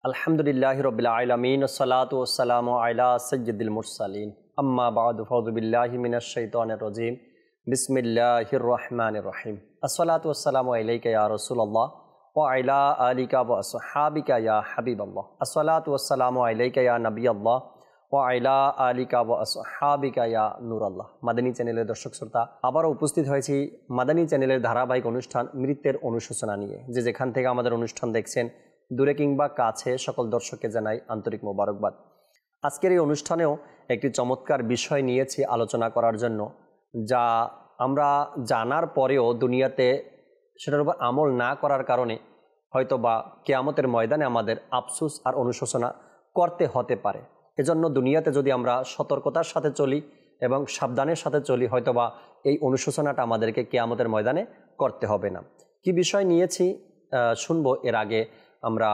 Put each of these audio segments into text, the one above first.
আলহামদুলিল্লাহি রাব্বিল আলামিন ওয়াসসালাতু ওয়াসসালামু আলা সাইয়্যিদিল মুরসালিন আম্মা বা'দু ফাউযু বিল্লাহি মিনাশ শাইতানির রাজীম বিসমিল্লাহির রহমানির রহিম আসসালাতু ওয়াসসালামু আলাইকা ইয়া রাসূলুল্লাহ ওয়া আলা আলিকা ওয়া আসহাবিকা ইয়া হাবিবাল্লাহ আসসালাতু ওয়াসসালামু আলাইকা ইয়া নবিয়াল্লাহ ওয়া আলা আলিকা ওয়া আসহাবিকা ইয়া নূরাল্লাহ। মাদানী চ্যানেলের দর্শক শ্রোতা, আবারও উপস্থিত হয়েছি মাদানী চ্যানেলের ধারাবাহিক অনুষ্ঠান মৃত্যুর অনুশোচনা নিয়ে। যে যেখান থেকে আমাদের অনুষ্ঠান দেখছেন, দূরে কিংবা কাছে, সকল দর্শককে জানাই আন্তরিক মোবারকবাদ। আজকের এই অনুষ্ঠানেও একটি চমৎকার বিষয় নিয়েছি আলোচনা করার জন্য, যা আমরা জানার পরেও দুনিয়াতে সেটার উপর আমল না করার কারণে হয়তো বা কিয়ামতের ময়দানে আমাদের আফসোস আর অনুশোচনা করতে হতে পারে। এজন্য দুনিয়াতে যদি আমরা সতর্কতার সাথে চলি এবং সাবধানের সাথে চলি, হয়তোবা এই অনুশোচনাটা আমাদেরকে কিয়ামতের ময়দানে করতে হবে না। কি বিষয় নিয়েছি শুনবো, এর আগে আমরা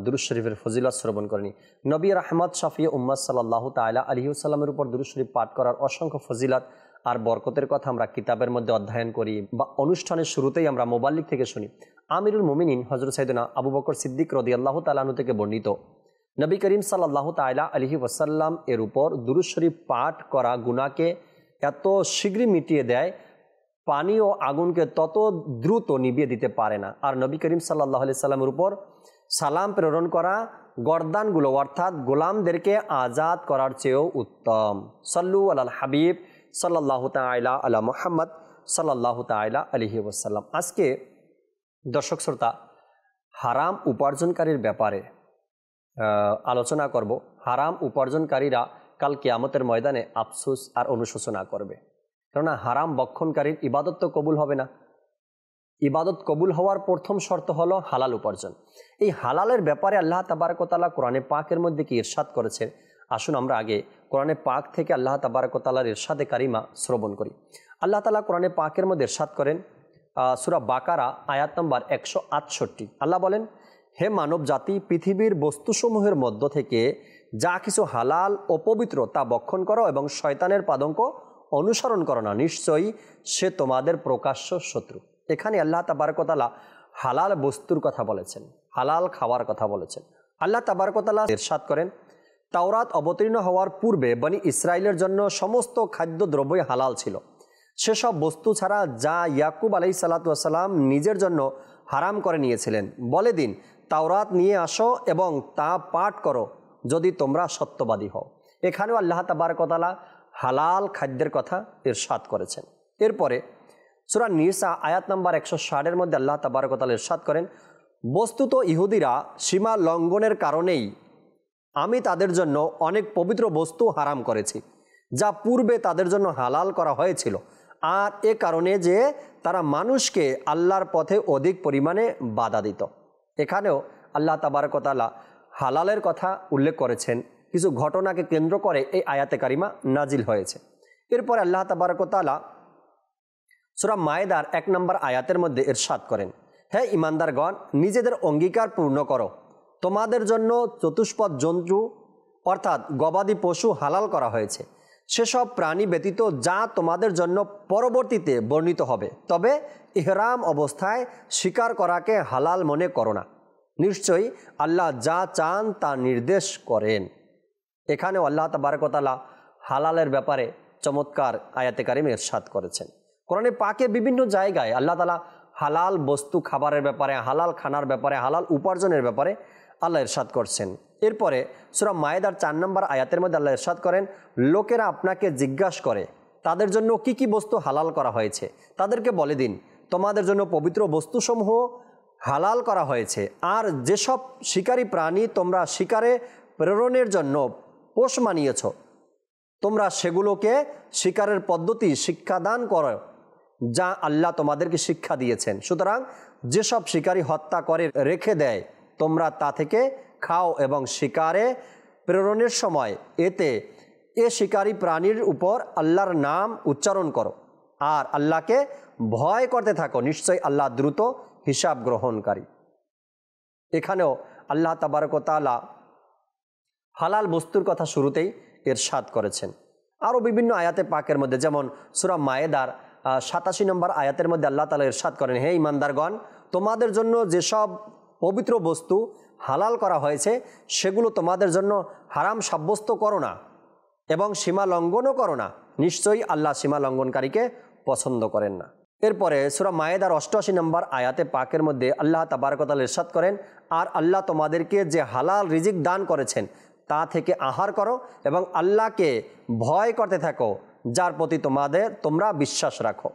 দুরূদ শরীফের ফজিলত শ্রবণ করিনি। নবী রাহমাত শাফিয়ে উম্মাত সাল্লাল্লাহু তাআলা আলাইহি ওয়াসাল্লামের উপর দুরূদ শরীফ পাঠ করার অসংখ্য ফজিলত আর বরকতের কথা আমরা কিতাবের মধ্যে অধ্যয়ন করি বা অনুষ্ঠানের শুরুতেই আমরা মোবাল্লিগ থেকে শুনি। আমিরুল মুমিনিন হযরত সাইয়েদনা আবু বকর সিদ্দিক রাদিয়াল্লাহু তাআলা আনহু থেকে বর্ণিত, নবী করিম সাল্লাল্লাহু তাআলা আলাইহি ওয়াসাল্লাম এর উপর দুরূদ শরীফ পাঠ করা গুনাহকে এত শীঘ্রই মিটিয়ে দেয়, পানি ও আগুনকে তত দ্রুত নিভিয়ে দিতে পারে না। আর নবী করিম সাল্লাল্লাহু আলাইহি সাল্লামের উপর সালাম প্রেরণ করা গর্দানগুলো অর্থাৎ গোলামদেরকে আজাদ করার চেয়েও উত্তম। সাল্লু আলাল হাবিব সাল্লাল্লাহু তাআলা আলা মুহাম্মদ সাল্লাল্লাহু তাআলা আলাইহি ওয়াসাল্লাম। আজকে দর্শক শ্রোতা, হারাম উপার্জনকারীর ব্যাপারে আলোচনা করব। হারাম উপার্জনকারীরা কাল কিয়ামতের ময়দানে আফসোস আর অনুশোচনা করবে, কেননা হারাম বক্ষণকারীর ইবাদত তো কবুল হবে না। ইবাদত কবুল হওয়ার প্রথম শর্ত হলো হালাল উপার্জন। এই হালালের ব্যাপারে আল্লাহ তাবারক ওয়া তাআলা কোরআনে পাকের মধ্যে কি ইরশাদ করেছেন, আসুন আমরা আগে কোরআনে পাক থেকে আল্লাহ তাবারক ওয়া তাআলার ইরশাদে কারিমা শ্রবণ করি। আল্লাহ তাআলা কোরআনে পাকের মধ্যে ইরশাদ করেন, সূরা বাকারা আয়াত নম্বর 168। আল্লাহ বলেন, হে মানব জাতি, পৃথিবীর বস্তুসমূহের মধ্য থেকে যা কিছু হালাল ও পবিত্র তা বক্ষণ করো এবং শয়তানের পাদঙ্ক অনুসরণ করো না, নিশ্চয়ই সে তোমাদের প্রকাশ্য শত্রু। এখানে আল্লাহ তাবারক ওয়া তাআলা হালাল বস্তুর কথা বলেছেন, হালাল খাওয়ার কথা বলেছেন। আল্লাহ তাবারক ওয়া তাআলা ইরশাদ করেন, তাওরাত অবতীর্ণ হওয়ার পূর্বে বনি ইসরাইলের জন্য সমস্ত খাদ্যদ্রব্যই হালাল ছিল, সেসব বস্তু ছাড়া যা ইয়াকুব আলাইহিস সালাতু ওয়াস সালাম নিজের জন্য হারাম করে নিয়েছিলেন। বলে দিন, তাওরাত নিয়ে আসো এবং তা পাঠ করো যদি তোমরা সত্যবাদী হও। এখানেও আল্লাহ তাবারক ওয়া তাআলা হালাল খাদ্যের কথা ইরশাদ করেছেন। এরপরে সূরা নিসা আয়াত নাম্বার 160 মধ্যে আল্লাহ তাবারক ওয়া তাআলা ইরশাদ করেন, বস্তুত ইহুদিরা সীমা লঙ্ঘনের কারণেই আমি তাদের জন্য অনেক পবিত্র বস্তু হারাম করেছি, যা পূর্বে তাদের জন্য হালাল করা হয়েছিল, আর এ কারণে যে তারা মানুষকে আল্লাহর পথে অধিক পরিমাণে বাধা দিত। এখানেও আল্লাহ তাবারক ওয়া তাআলা হালালের কথা উল্লেখ করেছেন, কিছু ঘটনাকে কেন্দ্র করে এই আয়াতে কারিমা নাজিল হয়েছে। এরপরে আল্লাহ তাবারক ওয়া তাআলা সূরা মায়েদার 1 নম্বর আয়াতের মধ্যে ইরশাদ করেন, হে ঈমানদারগণ, নিজেদের অঙ্গীকার পূর্ণ করো, তোমাদের জন্য চতুষ্পদ জন্তু অর্থাৎ গবাদি পশু হালাল করা হয়েছে, সেসব প্রাণী ব্যতীত যা তোমাদের জন্য পরবর্তীতে বর্ণিত হবে, তবে ইহরাম অবস্থায় শিকার করাকে হালাল মনে করো না, নিশ্চয়ই আল্লাহ যা চান তা নির্দেশ করেন। এখানেও আল্লাহ তাবারক ওয়া তাআলা হালালের ব্যাপারে চমৎকার আয়াতে কারিমে ইরশাদ করেছেন। কোরআনে পাকে বিভিন্ন জায়গায় আল্লাহ তাআলা হালাল বস্তু খাবারের ব্যাপারে, হালাল খানার ব্যাপারে, হালাল উপার্জনের ব্যাপারে আল্লাহ ইরশাদ করছেন। এরপরে সূরা মায়েদার 4 নম্বর আয়াতের মধ্যে আল্লাহ ইরশাদ করেন, লোকেরা আপনাকে জিজ্ঞাসা করে তাদের জন্য কি কি বস্তু হালাল করা হয়েছে, তাদেরকে বলে দিন, তোমাদের জন্য পবিত্র বস্তুসমূহ হালাল করা হয়েছে, আর যেসব শিকারী প্রাণী তোমরা শিকারে প্রেরণের জন্য পোষ মানিয়েছ, তোমরা সেগুলোকে শিকারের পদ্ধতি শিক্ষাদান করো যা আল্লাহ তোমাদেরকে শিক্ষা দিয়েছেন। সুতরাং যেসব শিকারী হত্যা করে রেখে দেয়, তোমরা তা থেকে খাও এবং শিকারে প্রেরণের সময় এ শিকারী প্রাণীর উপর আল্লাহর নাম উচ্চারণ করো আর আল্লাহকে ভয় করতে থাকো, নিশ্চয়ই আল্লাহ দ্রুত হিসাব গ্রহণকারী। এখানেও আল্লাহ তাবারক ওয়া তাআলা হালাল বস্তুর কথা শুরুতেই ইরশাদ করেছেন। আরও বিভিন্ন আয়াতে পাকের মধ্যে, যেমন সূরা মায়েদার 87 নম্বর আয়াতের মধ্যে আল্লাহ তাআলা ইরশাদ করেন, হে ঈমানদারগণ, তোমাদের জন্য যেসব পবিত্র বস্তু হালাল করা হয়েছে সেগুলো তোমাদের জন্য হারাম সাব্যস্ত করো না এবং সীমা লঙ্ঘনও করো না, নিশ্চয়ই আল্লাহ সীমা লঙ্ঘনকারীকে পছন্দ করেন না। এরপরে সূরা মায়েদার 88 নম্বর আয়াতে পাকের মধ্যে আল্লাহ তাবারক ওয়া তাআলা ইরশাদ করেন, আর আল্লাহ তোমাদেরকে যে হালাল রিজিক দান করেছেন তা থেকে আহার করো এবং আল্লাহকে ভয় করতে থাকো যার প্রতি তোমরা বিশ্বাস রাখো।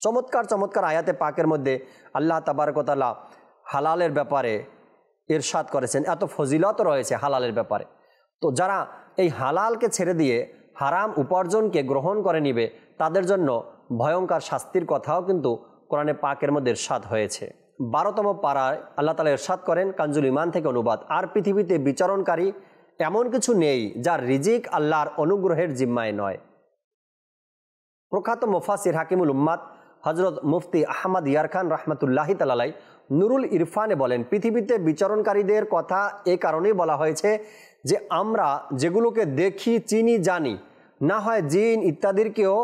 চমৎকার চমৎকার আয়াতে পাকের মধ্যে আল্লাহ তাবারক ওয়া তাআলা হালালের ব্যাপারে ইরশাদ করেছেন, এত ফজিলত রয়েছে হালালের ব্যাপারে। তো যারা এই হালালকে ছেড়ে দিয়ে হারাম উপার্জনকে গ্রহণ করে নিবে তাদের জন্য ভয়ঙ্কর শাস্তির কথাও কিন্তু কোরআনে পাকের মধ্যে ইরশাদ হয়েছে। 12তম পারায় আল্লাহ তাআলা ইরশাদ করেন, কানজুল ঈমান থেকে অনুবাদ, আর পৃথিবীতে বিচরণকারী এমন কিছু নেই যার রিজিক আল্লাহর অনুগ্রহের জিম্মায় নয়। প্রখ্যাত মুফাসসির হাকিমুল উম্মাত হযরত মুফতি আহমদ ইয়ার খান রাহমাতুল্লাহি তাআলা আলাইহি নুরুল ইরফানে বলেন, পৃথিবীতে বিচরণকারীদের কথা এই কারণেই বলা হয়েছে যে আমরা যেগুলোকে দেখি, চিনি, জানি, না হয় জিন ইত্যাদিরকেও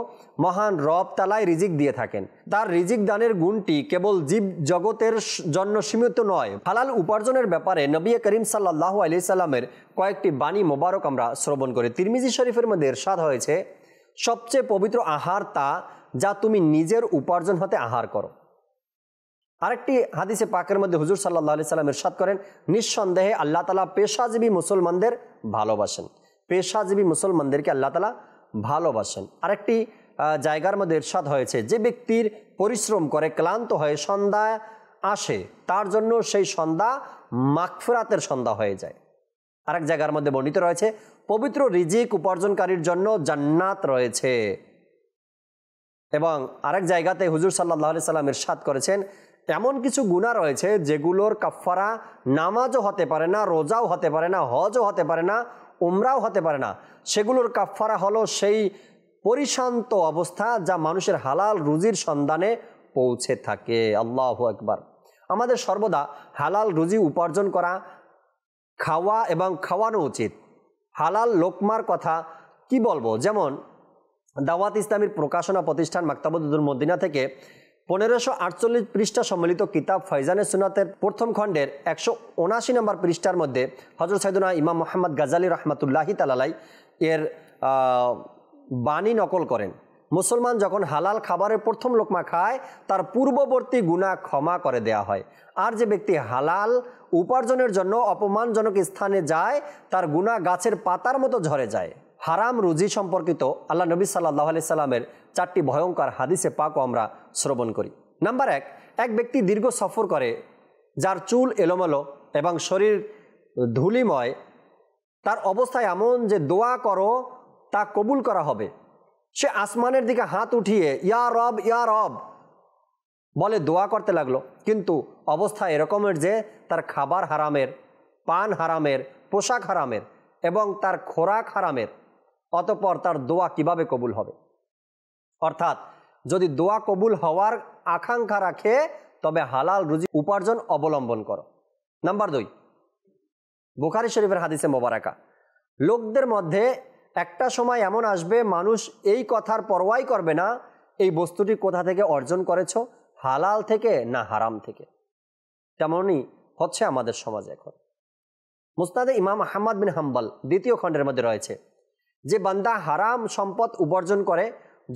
মহান রব তাআলা রিজিক দিয়ে থাকেন। তার রিজিক দানের গুণটি কেবল জীব জগতের জন্য সীমিত নয়। হালাল উপার্জনের ব্যাপারে নবী করিম সাল্লাল্লাহু আলাইহি সাল্লামের কয়েকটি বাণী মোবারক আমরা শ্রবণ করি। তিরমিজি শরীফের মধ্যে ইরশাদ হয়েছে, সবচেয়ে পবিত্র আহার তা যা তুমি নিজের উপার্জন হতে আহার করো। আরেকটি হাদিসে পাকের মধ্যে হুজুর সাল্লাল্লাহু আলাইহি সাল্লাম ইরশাদ করেন, নিঃসন্দেহে আল্লাহ তাআলা পেশাজীবী মুসলমানদের ভালোবাসেন। পেশাজীবী মুসলমানদেরকে আল্লাহ তাআলা ভালোবাসেন। আরেকটি জায়গার মধ্যে ইরশাদ হয়েছে, যে ব্যক্তির পরিশ্রম করে ক্লান্ত হয়ে সন্ধ্যা আসে তার জন্য সেই সন্ধ্যা মাগফিরাতের সন্ধ্যা হয়ে যায়। আরেক জায়গার মধ্যে বর্ণিত রয়েছে, পবিত্র রিজিক উপার্জনকারীর জন্য জান্নাত রয়েছে। এবং আরেক জায়গাতে হুজুর সাল্লাল্লাহু আলাইহি সাল্লাম ইরশাদ করেছেন, এমন কিছু গুনাহ রয়েছে যেগুলোর কাফফারা নামাজও হতে পারে না, রোজাও হতে পারে না, হজও হতে পারে না, উমরাও হতে পারে না। সেগুলোর কাফফারা হলো সেই পরিশান্ত অবস্থা যা মানুষের হালাল রুজির সন্ধানে পৌঁছে থাকে। আল্লাহু আকবার। আমাদের সর্বদা হালাল রুজি উপার্জন করা, খাওয়া এবং খাওয়ানো উচিত। হালাল লোকমার কথা কি বলবো, যেমন দাওয়াত ইসলামীর প্রকাশনা প্রতিষ্ঠান মাকতাবুল মদিনা থেকে 1548 পৃষ্ঠা সম্মিলিত কিতাব ফয়জানে সুন্নাতের প্রথম খণ্ডের 179 নম্বর পৃষ্ঠার মধ্যে হযরত সাইয়েদনা ইমাম মুহাম্মদ গাজ্জালী রাহমাতুল্লাহি তাআলা আলাইহি এর বাণী নকল করেন, মুসলমান যখন হালাল খাবারের প্রথম লোকমা খায় তার পূর্ববর্তী গুনাহ ক্ষমা করে দেয়া হয়। আর যে ব্যক্তি হালাল উপার্জনের জন্য অপমানজনক স্থানে যায় তার গুনাহ গাছের পাতার মতো ঝরে যায়। হারাম রুজি সম্পর্কিত আল্লাহ নবী সাল্লাল্লাহু আলাইহি সাল্লামের 4টি ভয়ঙ্কর হাদিসে পাকও আমরা শ্রবণ করি। নাম্বার 1, এক ব্যক্তি দীর্ঘ সফর করে, যার চুল এলোমেলো এবং শরীর ধুলিময়, তার অবস্থা এমন যে দোয়া করো তা কবুল করা হবে। সে আসমানের দিকে হাত উঠিয়ে ইয়া রব ইয়া রব বলে দোয়া করতে লাগলো, কিন্তু অবস্থা এরকমের যে তার খাবার হারামের, পান হারামের, পোশাক হারামের এবং তার খোরাক হারামের, অতঃপর তার দোয়া কিভাবে কবুল হবে? অর্থাৎ যদি দোয়া কবুল হওয়ার আকাঙ্ক্ষা রাখে তবে হালাল রুজি উপার্জন অবলম্বন করো। নাম্বার 2, বুখারী শরীফের হাদিসে মোবারকা, লোকদের মধ্যে একটা সময় এমন আসবে মানুষ এই কথার পরোয়াই করবে না এই বস্তুটি কোথা থেকে অর্জন করেছো, হালাল থেকে না হারাম থেকে। তেমনই হচ্ছে আমাদের সমাজে এখন। মুসনাদে ইমাম আহমদ বিন হাম্বল 2য় খণ্ডের মধ্যে রয়েছে, যে বান্দা হারাম সম্পদ উপার্জন করে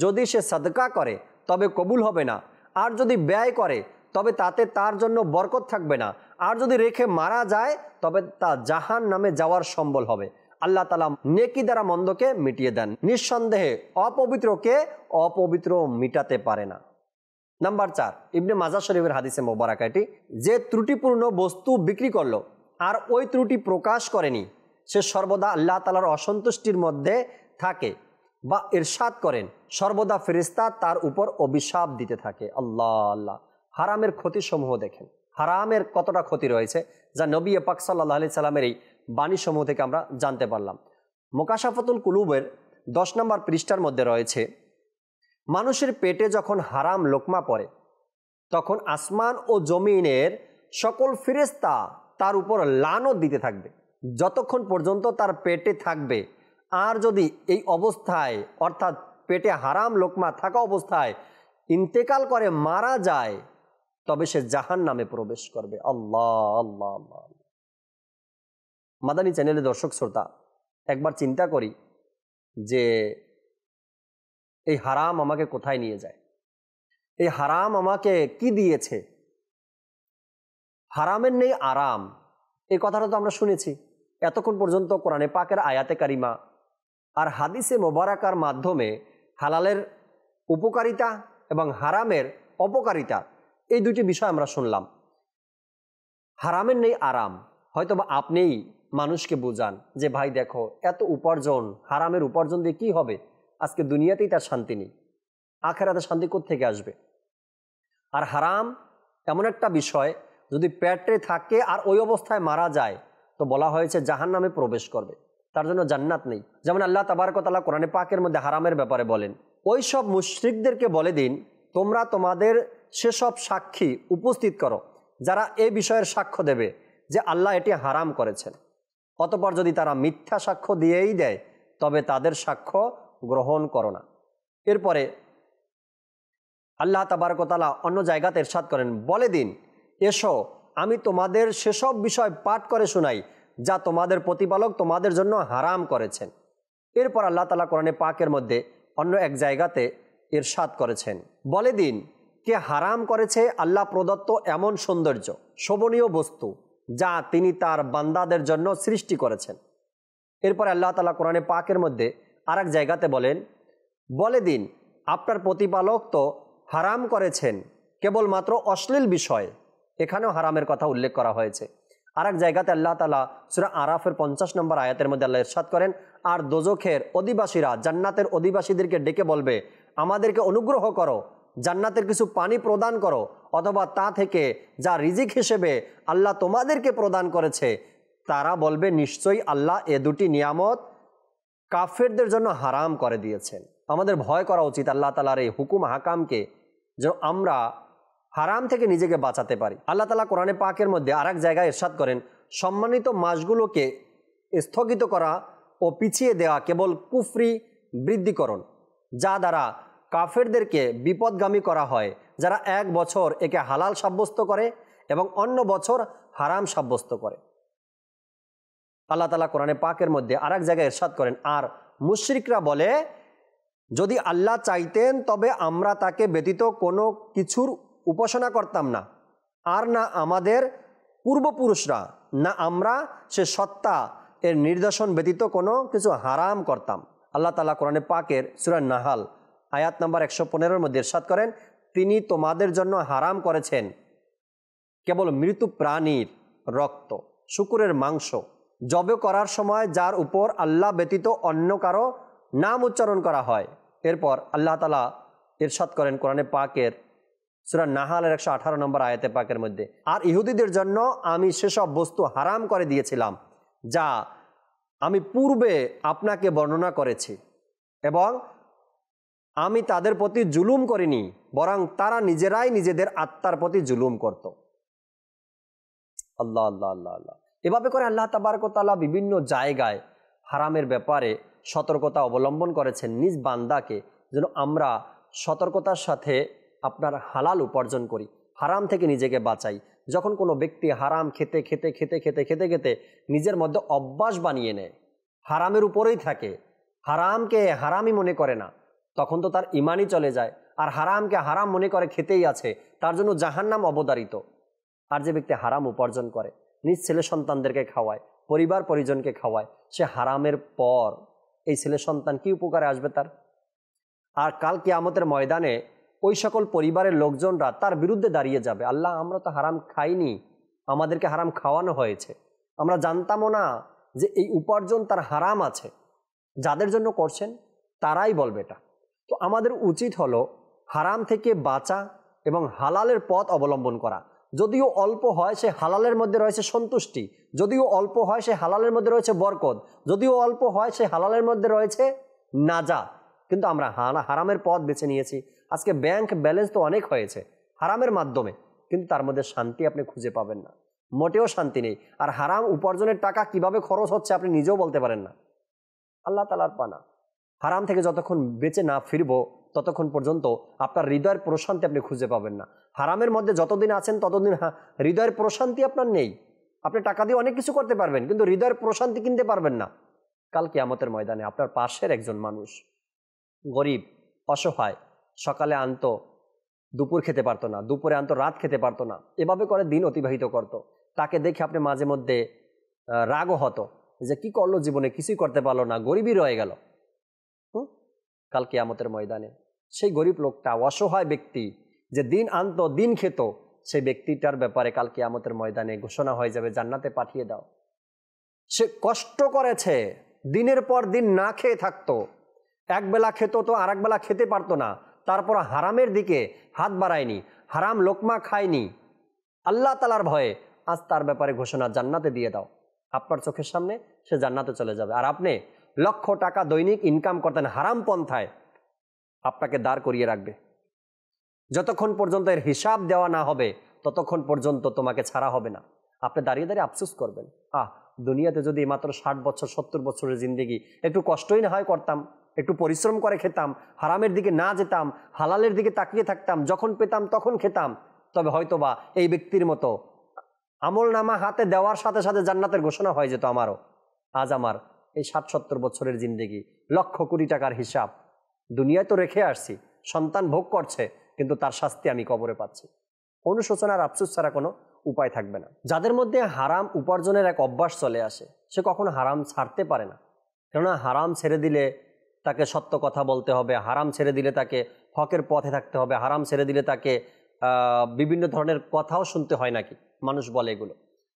যদি সে সাদকা করে তবে কবুল হবে না, আর যদি ব্যয় করে তবে তাতে তার জন্য বরকত থাকবে না, আর যদি রেখে মারা যায় তবে তা জাহান নামে যাওয়ার সম্বল হবে। আল্লাহ তাআলা নেকি দ্বারা মন্দকে মিটিয়ে দেন, নিঃসন্দেহে অপবিত্রকে অপবিত্র মিটাতে পারে না। নাম্বার 4, ইবনে মাজাহ শরীফের হাদিসে মোবারকা এটি, যে ত্রুটিপূর্ণ বস্তু বিক্রি করলো আর ওই ত্রুটি প্রকাশ করেনি সে সর্বদা আল্লাহ তাআলার অসন্তুষ্টির মধ্যে থাকে, বা ইরশাদ করেন সর্বদা ফেরেশতা তার উপর অভিশাপ দিতে থাকে। আল্লাহ আল্লাহ। হারামের ক্ষতি সমূহ দেখেন, হারামের কতটা ক্ষতি রয়েছে যা নবী পাক সাল্লাল্লাহু আলাইহি সাল্লামের এই বাণী সমূহ থেকে আমরা জানতে পারলাম। মুকাশাফাতুল কুলুবের 10 নম্বর পৃষ্ঠার মধ্যে রয়েছে, মানুষের পেটে যখন হারাম লোকমা পড়ে তখন আসমান ও জমিনের সকল ফেরেশতা তার উপর লানত দিতে থাকবে যতক্ষণ পর্যন্ত তার পেটে থাকবে। আর যদি এই অবস্থায় অর্থাৎ পেটে হারাম লোকমা থাকা অবস্থায় ইন্তেকাল করে মারা যায় তবে সে জাহান্নামে প্রবেশ করবে। আল্লাহ আল্লাহ আল্লাহ। মাদানী চ্যানেলের দর্শক শ্রোতা, একবার চিন্তা করি যে এই হারাম আমাকে কোথায় নিয়ে যায়, এই হারাম আমাকে কি দিয়েছে। হারামের নেই আরাম, এই কথাটা তো আমরা শুনেছি এতক্ষণ পর্যন্ত কোরআনে পাকের আয়াতে কারিমা আর হাদিসে মোবারকার মাধ্যমে হালালের উপকারিতা এবং হারামের অপকারিতা, এই দুটি বিষয় আমরা শুনলাম। হারামের নেই আরাম, হয়তোবা আপনিই মানুষকে বোঝান যে ভাই দেখো এত উপার্জন, হারামের উপার্জন দিয়ে কি হবে, আজকে দুনিয়াতেই তার শান্তি নেই, আখেরাতে শান্তি কোত্থেকে আসবে। আর হারাম এমন একটা বিষয়, যদি পেটে থাকে আর ওই অবস্থায় মারা যায় তো বলা হয়েছে জাহান্নামে প্রবেশ করবে, তার জন্য জান্নাত নেই। যেমন আল্লাহ তাবারক ওয়া তাআলা কোরআনে পাকের মধ্যে হারামের ব্যাপারে বলেন, ওই সব মুশরিকদেরকে বলে দিন তোমরা তোমাদের সেসব সাক্ষী উপস্থিত করো যারা এই বিষয়ের সাক্ষ্য দেবে যে আল্লাহ এটি হারাম করেছেন। অতঃপর যদি তারা মিথ্যা সাক্ষ্য দিয়েই দেয় তবে তাদের সাক্ষ্য গ্রহণ করো না। এরপরে আল্লাহ তাবারক ওয়া তাআলা অন্য জায়গাতে ইরশাদ করেন, বলে দিন এসো আমি তোমাদের সেসব বিষয় পাঠ করে শোনাই যা তোমাদের প্রতিপালক তোমাদের জন্য হারাম করেছেন। এরপর আল্লাহ তাআলা কোরআনে পাকের মধ্যে অন্য এক জায়গাতে ইরশাদ করেছেন, বলে দিন কে হারাম করেছে আল্লাহ প্রদত্ত এমন সৌন্দর্য শোভনীয় বস্তু যা তিনি তার বান্দাদের জন্য সৃষ্টি করেছেন। এরপর আল্লাহ তাআলা কোরআনে পাকের মধ্যে আরেক জায়গাতে বলেন, বলে দিন আপনার প্রতিপালক তো হারাম করেছেন কেবলমাত্র অশ্লীল বিষয়, এখানেও হারামের কথা উল্লেখ করা হয়েছে। আরেক জায়গাতে আল্লাহ তাআলা সূরা আরাফের 50 নম্বর আয়াতের মধ্যে আল্লাহ ইরশাদ করেন, আর দোজখের অধিবাসীরা জান্নাতের অধিবাসীদেরকে ডেকে বলবে আমাদেরকে অনুগ্রহ করো, জান্নাতের কিছু পানি প্রদান করো, অথবা তা থেকে যা রিজিক হিসেবে আল্লাহ তোমাদেরকে প্রদান করেছে। তারা বলবে নিশ্চয়ই আল্লাহ এ দুটি নিয়ামত কাফেরদের জন্য হারাম করে দিয়েছেন। আমাদের ভয় করা উচিত আল্লাহ তাআলার এই হুকুম হাকামকে, যেন আমরা হারাম থেকে নিজেকে বাঁচাতে পারি। আল্লাহ তাআলা কোরআনে পাকের মধ্যে আরেক জায়গায় ইরশাদ করেন, সম্মানিত মাসগুলোকে স্থগিত করা ও পিছিয়ে দেওয়া কেবল কুফরি বৃদ্ধিকরণ, যা দ্বারা কাফেরদেরকে বিপদগামী করা হয়, যারা এক বছর একে হালাল সাব্যস্ত করে এবং অন্য বছর হারাম সাব্যস্ত করে। আল্লাহ তাআলা কোরআনে পাকের মধ্যে আরেক জায়গায় ইরশাদ করেন, আর মুশরিকরা বলে যদি আল্লাহ চাইতেন তবে আমরা তাকে ব্যতীত কোনো কিছুর উপাসনা করতাম না, আর না আমাদের পূর্বপুরুষরা, না আমরা সে সত্তা এর নির্দেশন ব্যতীত কোনো কিছু হারাম করতাম। আল্লাহ তাআলা কোরআনে পাকের সূরা নাহাল আয়াত নাম্বার 115 মধ্যে ইরশাদ করেন, তিনি তোমাদের জন্য হারাম করেছেন কেবল মৃত প্রাণীর রক্ত, শূকরের মাংস, জবে করার সময় যার উপর আল্লাহ ব্যতীত অন্য কারো নাম উচ্চারণ করা হয়। এরপর আল্লাহ তাআলা ইরশাদ করেন কোরআনে পাকের সূরা নাহালের 118 নম্বর আয়াতে পাকের মধ্যে, আর ইহুদিদের জন্য আমি সেসব বস্তু হারাম করে দিয়েছিলাম যা আমি পূর্বে আপনাকে বর্ণনা করেছি, এবং আমি তাদের প্রতি জুলুম করিনি, বরং তারা নিজেরাই নিজেদের আত্মার প্রতি জুলুম করত। আল্লাহ আল্লাহ আল্লাহ আল্লাহ। এভাবে করে আল্লাহ তাবারক ওয়া তাআলা বিভিন্ন জায়গায় হারামের ব্যাপারে সতর্কতা অবলম্বন করেছেন নিজ বান্দাকে, যেন আমরা সতর্কতার সাথে আপনার হালাল উপার্জন করি, হারাম থেকে নিজেকে বাঁচাই। যখন কোনো ব্যক্তি হারাম খেতে খেতে খেতে খেতে খেতে খেতে নিজের মধ্যে অভ্যাস বানিয়ে নেয়, হারামের উপরেই থাকে, হারামকে হারামই মনে করে না, তখন তো তার ইমানই চলে যায়। আর হারামকে হারাম মনে করে খেতেই আছে, তার জন্য জাহান্নাম অবধারিত। আর যে ব্যক্তি হারাম উপার্জন করে, নিজ ছেলে সন্তানদেরকে খাওয়ায়, পরিবার পরিজনকে খাওয়ায়, সে হারামের পর এই ছেলে সন্তান কি উপকারে আসবে তার? আর কাল কিয়ামতের ময়দানে ওই সকল পরিবারের লোকজনরা তার বিরুদ্ধে দাঁড়িয়ে যাবে, আল্লাহ আমরা তো হারাম খাইনি, আমাদেরকে হারাম খাওয়ানো হয়েছে, আমরা জানতামও না যে এই উপার্জন তার হারাম আছে। যাদের জন্য করছেন তারাই বলবে এটা। তো আমাদের উচিত হলো হারাম থেকে বাঁচা এবং হালালের পথ অবলম্বন করা। যদিও অল্প হয় সে হালালের মধ্যে রয়েছে সন্তুষ্টি, যদিও অল্প হয় সে হালালের মধ্যে রয়েছে বরকত, যদিও অল্প হয় সে হালালের মধ্যে রয়েছে নাজাত, কিন্তু আমরা হারামের পথ বেছে নিয়েছি। আজকে ব্যাংক ব্যালেন্স তো অনেক হয়েছে হারামের মাধ্যমে, কিন্তু তার মধ্যে শান্তি আপনি খুঁজে পাবেন না, মোটেও শান্তি নেই। আর হারাম উপার্জনের টাকা কিভাবে খরচ হচ্ছে আপনি নিজেও বলতে পারেন না, আল্লাহ তাআলার পানা। হারাম থেকে যতক্ষণ বেঁচে না ফিরবো ততক্ষণ পর্যন্ত আপনার হৃদয়ের প্রশান্তি আপনি খুঁজে পাবেন না। হারামের মধ্যে যতদিন আছেন ততদিন হৃদয়ের প্রশান্তি আপনার নেই। আপনি টাকা দিয়ে অনেক কিছু করতে পারবেন, কিন্তু হৃদয়ের প্রশান্তি কিনতে পারবেন না। কাল কিয়ামতের ময়দানে আপনার পাশের একজন মানুষ গরিব, অসহায়, সকালে আনতো, দুপুর খেতে পারতো না, দুপুরে আনতো, রাত খেতে পারতো না, এভাবে করে দিন অতিবাহিত করত। তাকে দেখে আপনি মাঝে মধ্যে রাগও হতো যে কি করলো জীবনে, কিছুই করতে পারলো না, গরিবই রয়ে গেল। কাল কিয়ামতের ময়দানে সেই গরিব লোকটা, অসহায় ব্যক্তি যে দিন আনতো, দিন খেত, সেই ব্যক্তিটার ব্যাপারে কাল কিয়ামতের ময়দানে ঘোষণা হয়ে যাবে জান্নাতে পাঠিয়ে দাও। সে কষ্ট করেছে, দিনের পর দিন না খেয়ে থাকতো, একবেলা খেত তো আর একবেলা খেতে পারতো না, তারপর হারামের দিকে হাত বাড়ায়নি, হারাম লোকমা খায়নি, আল্লাহ তাআলার ভয়ে আজ তার ব্যাপারে ঘোষণা জান্নাতে দিয়ে দাও। আপনার চোখের সামনে সে জান্নাতে চলে যাবে, আর আপনি লক্ষ টাকা দৈনিক ইনকাম করতেন হারাম পন্থায়, আপনাকে দাঁড় করিয়ে রাখবে। যতক্ষণ পর্যন্ত এর হিসাব দেওয়া না হবে ততক্ষণ পর্যন্ত তোমাকে ছাড়া হবে না। আপনি দাঁড়িয়ে দাঁড়িয়ে আফসোস করবেন, দুনিয়াতে যদি মাত্র 60 বছর 70 বছরের জিন্দেগি একটু কষ্টই না হয় করতাম, একটু পরিশ্রম করে খেতাম, হারামের দিকে না যেতাম, হালালের দিকে তাকিয়ে থাকতাম, যখন পেতাম তখন খেতাম, তবে হয়তোবা এই ব্যক্তির মতো আমল নামা হাতে দেওয়ার সাথে সাথে জান্নাতের ঘোষণা হয়ে যেত আমারও। আজ আমার এই 60-70 বছরের জিন্দেগি, লক্ষ কোটি টাকার হিসাব, দুনিয়ায় তো রেখে আসছি, সন্তান ভোগ করছে, কিন্তু তার শাস্তি আমি কবরে পাচ্ছি। অনুশোচনার আফসোস ছাড়া কোনো উপায় থাকবে না। যাদের মধ্যে হারাম উপার্জনের এক অভ্যাস চলে আসে, সে কখনো হারাম ছাড়তে পারে না। কেননা হারাম ছেড়ে দিলে তাকে সত্য কথা বলতে হবে, হারাম ছেড়ে দিলে তাকে হকের পথে থাকতে হবে, হারাম ছেড়ে দিলে তাকে বিভিন্ন ধরনের কথাও শুনতে হয় নাকি, মানুষ বলে এগুলো।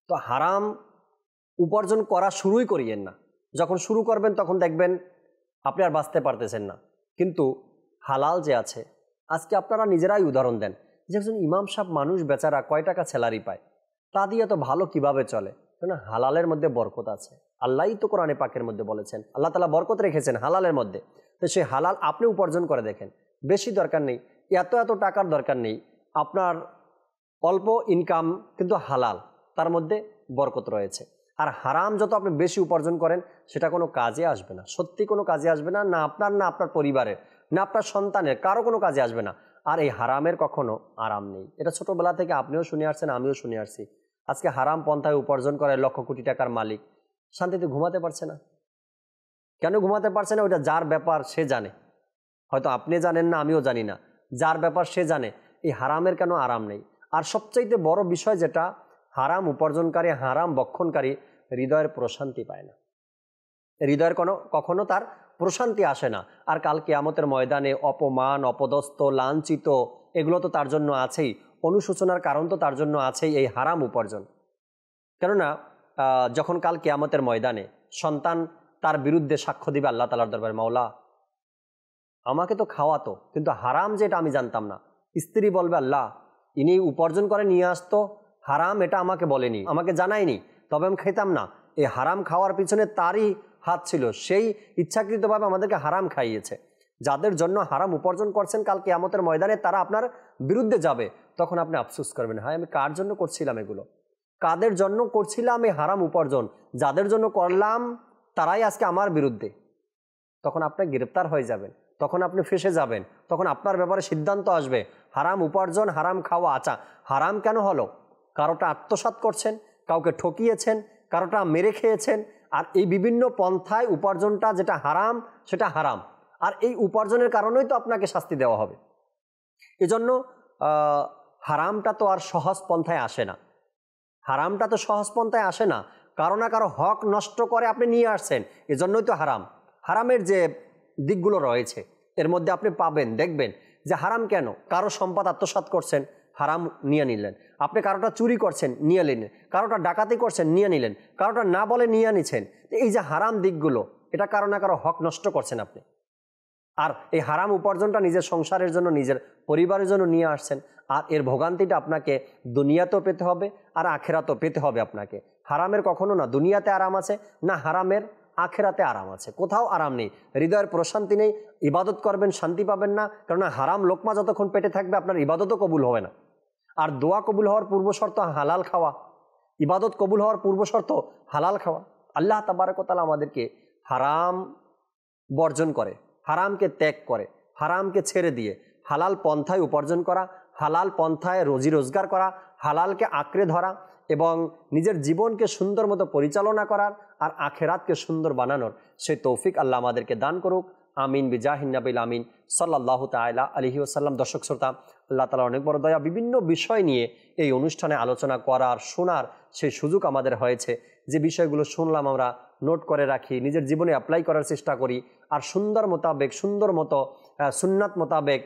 তো হারাম উপার্জন করা শুরুই করিয়েন না। যখন শুরু করবেন তখন দেখবেন আপনি আর বাঁচতে পারতেছেন না। কিন্তু হালাল যে আছে, আজকে আপনারা নিজেরাই উদাহরণ দেন যে একজন ইমাম সাহেব মানুষ বেচারা কয় টাকা স্যালারি পায়, তা দিয়ে তো ভালো কিভাবে চলে? কেননা হালালের মধ্যে বরকত আছে। আল্লাহই তো কোরআনে পাকের মধ্যে বলেছেন, আল্লাহ তাআলা বরকত রেখেছেন হালালের মধ্যে। তো সেই হালাল আপনি উপার্জন করে দেখেন, বেশি দরকার নেই, এত এত টাকার দরকার নেই, আপনার অল্প ইনকাম কিন্তু হালাল, তার মধ্যে বরকত রয়েছে। আর হারাম যত আপনি বেশি উপার্জন করেন সেটা কোনো কাজে আসবে না, সত্যি কোনো কাজে আসবে না, না আপনার, না আপনার পরিবারের, না আপনার সন্তানের, কারো কোনো কাজে আসবে না। আর এই হারামের কখনো আরাম নেই। এটা ছোটবেলা থেকে আপনিও শুনে আসছেন, আমিও শুনে আসছি। আজকে হারাম পন্থায় উপার্জন করে লক্ষ কোটি টাকার মালিক শান্তিতে ঘুমাতে পারছে না। কেন ঘুমাতে পারছে না? ওইটা যার ব্যাপার সে জানে, হয়তো আপনি জানেন না, আমিও জানি না, যার ব্যাপার সে জানে এই হারামের কেন আরাম নেই। আর সবচাইতে বড় বিষয় যেটা, হারাম উপার্জনকারী, হারাম বক্ষণকারী হৃদয়ের প্রশান্তি পায় না, হৃদয়ের কখনো তার প্রশান্তি আসে না। আর কাল কিয়ামতের ময়দানে অপমান, অপদস্থ, লাঞ্ছিত, এগুলো তো তার জন্য আছেই, অনুশোচনার কারণ তো তার জন্য আছেই এই হারাম উপার্জন। কেননা যখন কাল কিয়ামতের ময়দানে সন্তান তার বিরুদ্ধে সাক্ষ্য দিবে আল্লাহ তাআলার দরবারে, মাওলা আমাকে তো খাওয়াতো, কিন্তু হারাম যেটা আমি জানতাম না। স্ত্রী বলবে, আল্লাহ ইনি উপার্জন করে নিয়ে আসতো, হারাম এটা আমাকে বলেনি, আমাকে জানায়নি, তবে আমি খেতাম না। এই হারাম খাওয়ার পিছনে তারই হাত ছিল, সেই ইচ্ছাকৃতভাবে আমাদেরকে হারাম খাইয়েছে। যাদের জন্য হারাম উপার্জন করছেন কাল কিয়ামতের ময়দানে তারা আপনার বিরুদ্ধে যাবে, তখন আপনি আফসোস করবেন, হায় আমি কার জন্য করছিলাম এগুলো, কাদের জন্য করছিলাম এই হারাম উপার্জন, যাদের জন্য করলাম তারাই আজকে আমার বিরুদ্ধে। তখন আপনি গ্রেপ্তার হয়ে যাবেন, তখন আপনি ফেঁসে যাবেন, তখন আপনার ব্যাপারে সিদ্ধান্ত আসবে হারাম উপার্জন, হারাম খাওয়া। আচ্ছা, হারাম কেন হলো? কারোটা আত্মসাৎ করছেন, কাউকে ঠকিয়েছেন, কারোটা মেরে খেয়েছেন, আর এই বিভিন্ন পন্থায় উপার্জনটা যেটা হারাম সেটা হারাম, আর এই উপার্জনের কারণেই তো আপনাকে শাস্তি দেওয়া হবে। এজন্য হারামটা তো আর সহজ পন্থায় আসে না, হারামটা তো সহজ পন্থায় আসে না, কারো না কারো হক নষ্ট করে আপনি নিয়ে আসছেন, এজন্যই তো হারাম। হারামের যে দিকগুলো রয়েছে এর মধ্যে আপনি পাবেন, দেখবেন যে হারাম কেন। কারো সম্পদ আত্মসাৎ করছেন, হারাম নিয়ে নিলেন, আপনি কারোটা চুরি করছেন নিয়ে নিলেন, কারোটা ডাকাতি করছেন নিয়ে নিলেন, কারোটা না বলে নিয়ে নিছেন। এই যে হারাম দিকগুলো, এটা কারো না কারো হক নষ্ট করছেন আপনি। আর এই হারাম উপার্জনটা নিজের সংসারের জন্য, নিজের পরিবারের জন্য নিয়ে আসছেন, আর এর ভোগান্তিটা আপনাকে দুনিয়াতেও পেতে হবে আর আখেরাতেও পেতে হবে আপনাকে। হারামের কখনো না দুনিয়াতে আরাম আছে, না হারামের আখেরাতে আরাম আছে, কোথাও আরাম নেই, হৃদয়ের প্রশান্তি নেই। ইবাদত করবেন শান্তি পাবেন না, কেননা হারাম লোকমা যতক্ষণ পেটে থাকবে আপনার ইবাদতও কবুল হবে না। আর দোয়া কবুল হওয়ার পূর্ব শর্ত হালাল খাওয়া, ইবাদত কবুল হওয়ার পূর্ব শর্ত হালাল খাওয়া। আল্লাহ তাবারক ওয়া তাআলা আমাদেরকে হারাম বর্জন করে, হারামকে ত্যাগ করে, হারামকে ছেড়ে দিয়ে হালাল পন্থায় উপার্জন করা, হালাল পন্থায় রুজি রোজগার করা, হালালকে আঁকড়ে ধরা এবং নিজের জীবনকে সুন্দর মতো পরিচালনা করার আর আখেরাতকে সুন্দর বানানোর সেই তৌফিক আল্লাহ আমাদেরকে দান করুক। আমিন বিজাহিন নবিল আমিন সাল্লাল্লাহু তাআলা আলাইহি ওয়াসাল্লাম। দর্শক শ্রোতা, আল্লাহ তাআলা অনেক বড় দয়া, বিভিন্ন বিষয় নিয়ে এই অনুষ্ঠানে আলোচনা করার, শোনার সেই সুযোগ আমাদের হয়েছে। যে বিষয়গুলো শুনলাম আমরা নোট করে রাখি, নিজের জীবনে অ্যাপ্লাই করার চেষ্টা করি আর সুন্দর মোতাবেক, সুন্দর মতো সুন্নাত মোতাবেক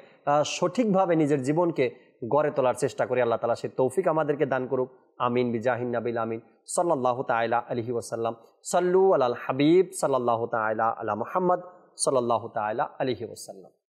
সঠিকভাবে নিজের জীবনকে গড়ে তোলার চেষ্টা করি। আল্লাহ তাআলা সেই তৌফিক আমাদেরকে দান করুক। আমিন বিজাহিন নবিল আমিন সাল্লাল্লাহু তাআলা আলাইহি ওয়াসাল্লাম। সাল্লু আলাল হাবিব সাল্লাল্লাহু তাআলা আলা মুহাম্মদ সাল্লাল্লাহু তাআলা আলাইহি ওয়াসাল্লাম।